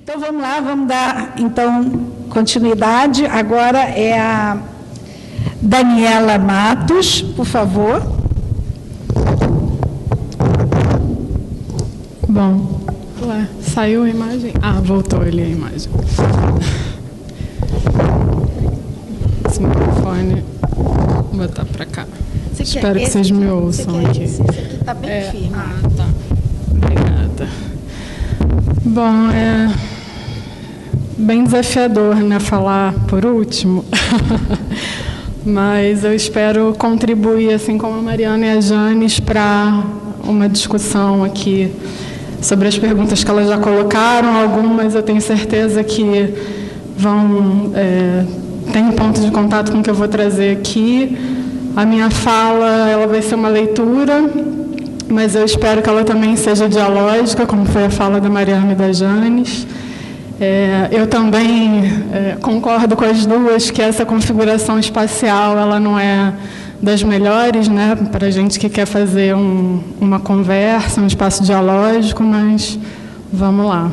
Então vamos lá, vamos dar então continuidade. Agora é a Daniela Matos, por favor. Bom, ué, saiu a imagem? Ah, voltou ali a imagem. Esse microfone, vou botar para cá. Espero que vocês me ouçam aqui. Esse aqui está bem firme. Ah, tá. Obrigada. Bom, é bem desafiador, né, falar por último, mas eu espero contribuir, assim como a Mariana e a Janes, para uma discussão aqui sobre as perguntas que elas já colocaram. Algumas eu tenho certeza que tem um ponto de contato com o que eu vou trazer aqui. A minha fala, ela vai ser uma leitura, mas eu espero que ela também seja dialógica, como foi a fala da Mariana e da Janes. Eu também concordo com as duas que essa configuração espacial ela não é das melhores, né, para a gente que quer fazer uma conversa, um espaço dialógico, mas vamos lá.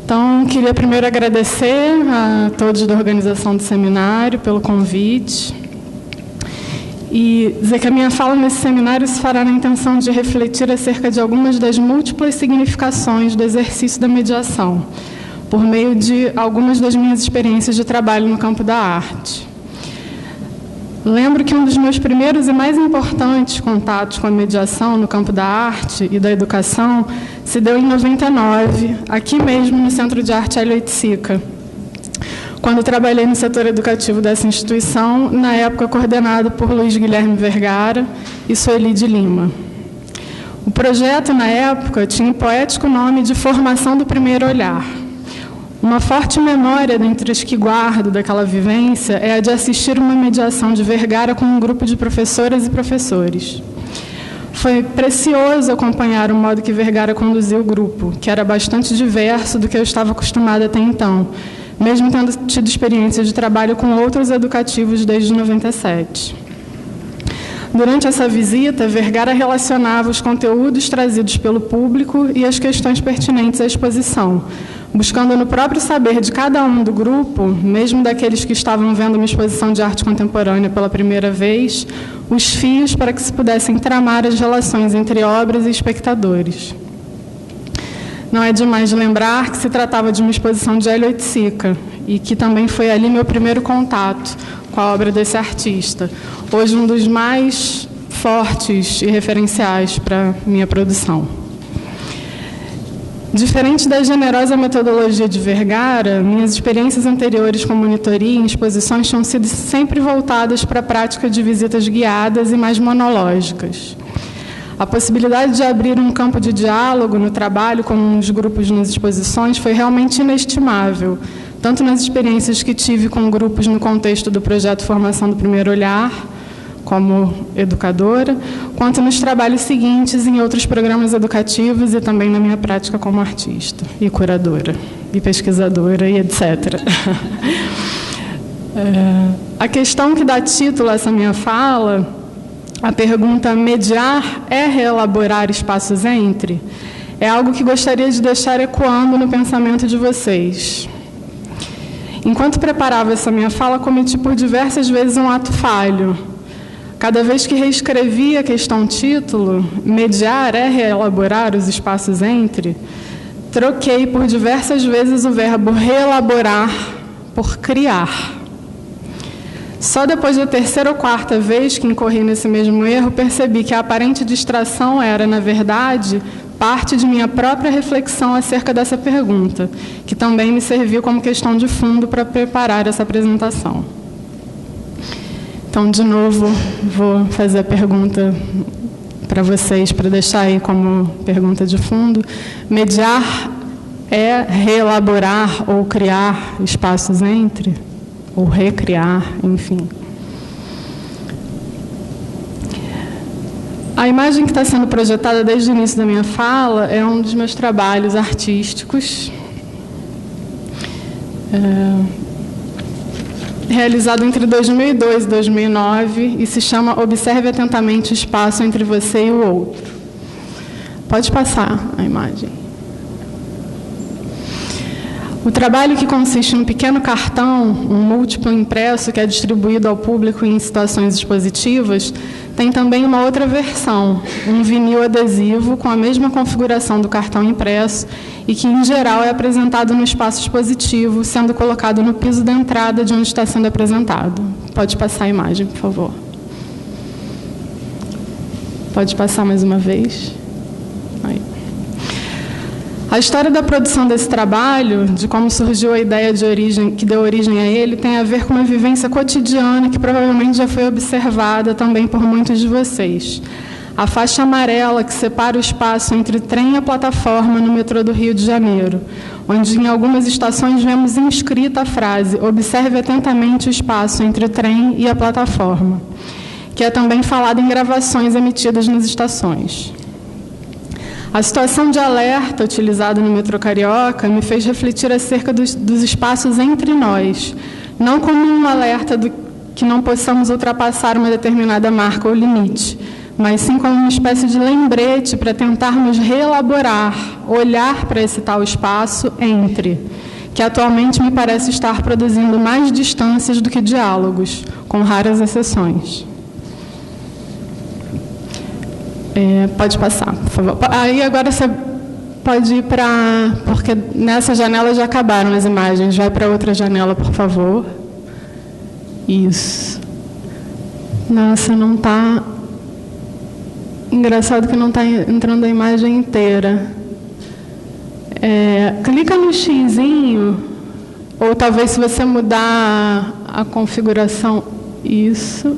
Então, queria primeiro agradecer a todos da organização do seminário pelo convite e dizer que a minha fala nesse seminário se fará na intenção de refletir acerca de algumas das múltiplas significações do exercício da mediação, por meio de algumas das minhas experiências de trabalho no campo da arte. Lembro que um dos meus primeiros e mais importantes contatos com a mediação no campo da arte e da educação se deu em 99, aqui mesmo no Centro de Arte Hélio Oiticica, quando trabalhei no setor educativo dessa instituição, na época coordenado por Luiz Guilherme Vergara e Sueli de Lima. O projeto, na época, tinha o poético nome de Formação do Primeiro Olhar. Uma forte memória dentre as que guardo daquela vivência é a de assistir uma mediação de Vergara com um grupo de professoras e professores. Foi precioso acompanhar o modo que Vergara conduziu o grupo, que era bastante diverso do que eu estava acostumada até então, mesmo tendo tido experiência de trabalho com outros educativos desde 97. Durante essa visita, Vergara relacionava os conteúdos trazidos pelo público e as questões pertinentes à exposição, buscando no próprio saber de cada um do grupo, mesmo daqueles que estavam vendo uma exposição de arte contemporânea pela primeira vez, os fios para que se pudessem tramar as relações entre obras e espectadores. Não é demais lembrar que se tratava de uma exposição de Hélio Oiticica e que também foi ali meu primeiro contato com a obra desse artista, hoje um dos mais fortes e referenciais para minha produção. Diferente da generosa metodologia de Vergara, minhas experiências anteriores com monitoria em exposições tinham sido sempre voltadas para a prática de visitas guiadas e mais monológicas. A possibilidade de abrir um campo de diálogo no trabalho com os grupos nas exposições foi realmente inestimável, tanto nas experiências que tive com grupos no contexto do projeto Formação do Primeiro Olhar, como educadora, quanto nos trabalhos seguintes em outros programas educativos e também na minha prática como artista e curadora e pesquisadora e etc. A questão que dá título a essa minha fala, a pergunta mediar é reelaborar espaços entre, é algo que gostaria de deixar ecoando no pensamento de vocês. Enquanto preparava essa minha fala, cometi por diversas vezes um ato falho. Cada vez que reescrevi a questão título, mediar é reelaborar os espaços entre, troquei por diversas vezes o verbo reelaborar por criar. Só depois da terceira ou quarta vez que incorri nesse mesmo erro, percebi que a aparente distração era, na verdade, parte de minha própria reflexão acerca dessa pergunta, que também me serviu como questão de fundo para preparar essa apresentação. Então, de novo, vou fazer a pergunta para vocês, para deixar aí como pergunta de fundo. Mediar é reelaborar ou criar espaços entre? Ou recriar, enfim. A imagem que está sendo projetada desde o início da minha fala é um dos meus trabalhos artísticos, realizado entre 2002 e 2009, e se chama Observe Atentamente o Espaço entre Você e o Outro. Pode passar a imagem. O trabalho, que consiste num pequeno cartão, um múltiplo impresso que é distribuído ao público em situações expositivas, tem também uma outra versão, um vinil adesivo com a mesma configuração do cartão impresso e que, em geral, é apresentado no espaço expositivo, sendo colocado no piso da entrada de onde está sendo apresentado. Pode passar a imagem, por favor. Pode passar mais uma vez. Aí. A história da produção desse trabalho, de como surgiu a ideia que deu origem a ele, tem a ver com uma vivência cotidiana que provavelmente já foi observada também por muitos de vocês. A faixa amarela que separa o espaço entre o trem e a plataforma no metrô do Rio de Janeiro, onde em algumas estações vemos inscrita a frase "Observe atentamente o espaço entre o trem e a plataforma", que é também falada em gravações emitidas nas estações. A situação de alerta utilizada no metrô carioca me fez refletir acerca dos espaços entre nós, não como um alerta que não possamos ultrapassar uma determinada marca ou limite, mas sim como uma espécie de lembrete para tentarmos reelaborar, olhar para esse tal espaço entre, que atualmente me parece estar produzindo mais distâncias do que diálogos, com raras exceções. Pode passar, por favor. Aí agora você pode ir para... Porque nessa janela já acabaram as imagens. Vai para outra janela, por favor. Isso. Nossa, não está... Engraçado que não está entrando a imagem inteira. Clica no xizinho, ou talvez se você mudar a configuração... Isso...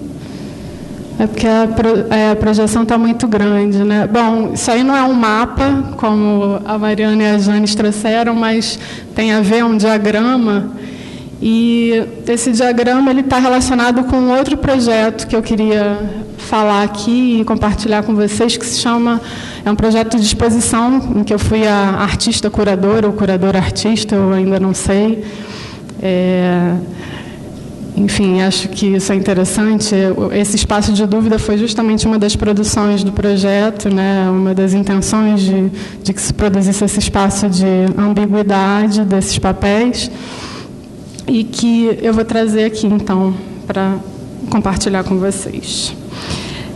É porque a projeção está muito grande, né? Bom, isso aí não é um mapa, como a Mariana e a Janes trouxeram, mas tem a ver, um diagrama. E esse diagrama está relacionado com outro projeto que eu queria falar aqui e compartilhar com vocês, que se chama... É um projeto de exposição, em que eu fui a artista curadora, ou curadora artista, eu ainda não sei. Enfim, acho que isso é interessante. Esse espaço de dúvida foi justamente uma das produções do projeto, né? Uma das intenções de que se produzisse esse espaço de ambiguidade desses papéis, e que eu vou trazer aqui, então, para compartilhar com vocês.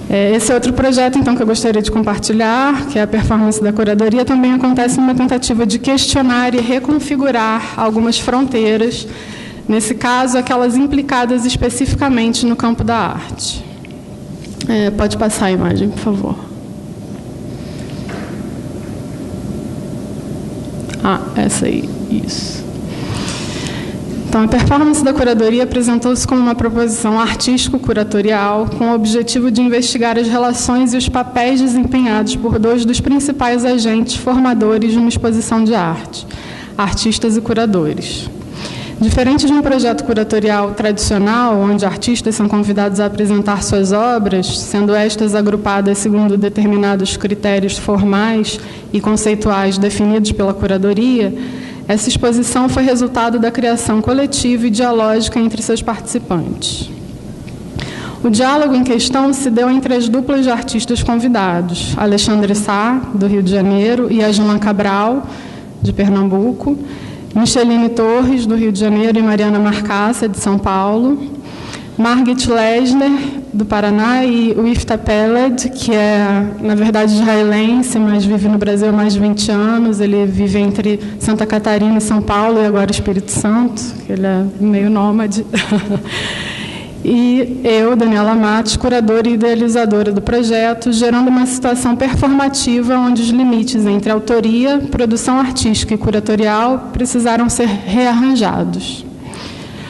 Esse outro projeto, então, que eu gostaria de compartilhar, que é a performance da curadoria, também acontece numa tentativa de questionar e reconfigurar algumas fronteiras, nesse caso, aquelas implicadas especificamente no campo da arte. Pode passar a imagem, por favor. Essa aí, isso. Então, a performance da curadoria apresentou-se como uma proposição artístico-curatorial com o objetivo de investigar as relações e os papéis desempenhados por dois dos principais agentes formadores de uma exposição de arte, artistas e curadores. Diferente de um projeto curatorial tradicional, onde artistas são convidados a apresentar suas obras, sendo estas agrupadas segundo determinados critérios formais e conceituais definidos pela curadoria, essa exposição foi resultado da criação coletiva e dialógica entre seus participantes. O diálogo em questão se deu entre as duplas de artistas convidados, Alexandre Sá, do Rio de Janeiro, e Aslan Cabral, de Pernambuco, Micheline Torres, do Rio de Janeiro, e Mariana Marcassa, de São Paulo, Margit Lesner, do Paraná, e o Ifta Peled, que é, na verdade, israelense, mas vive no Brasil há mais de 20 anos. Ele vive entre Santa Catarina e São Paulo, e agora Espírito Santo, que ele é meio nômade. E eu, Daniela Matos, curadora e idealizadora do projeto, gerando uma situação performativa onde os limites entre autoria, produção artística e curatorial precisaram ser rearranjados.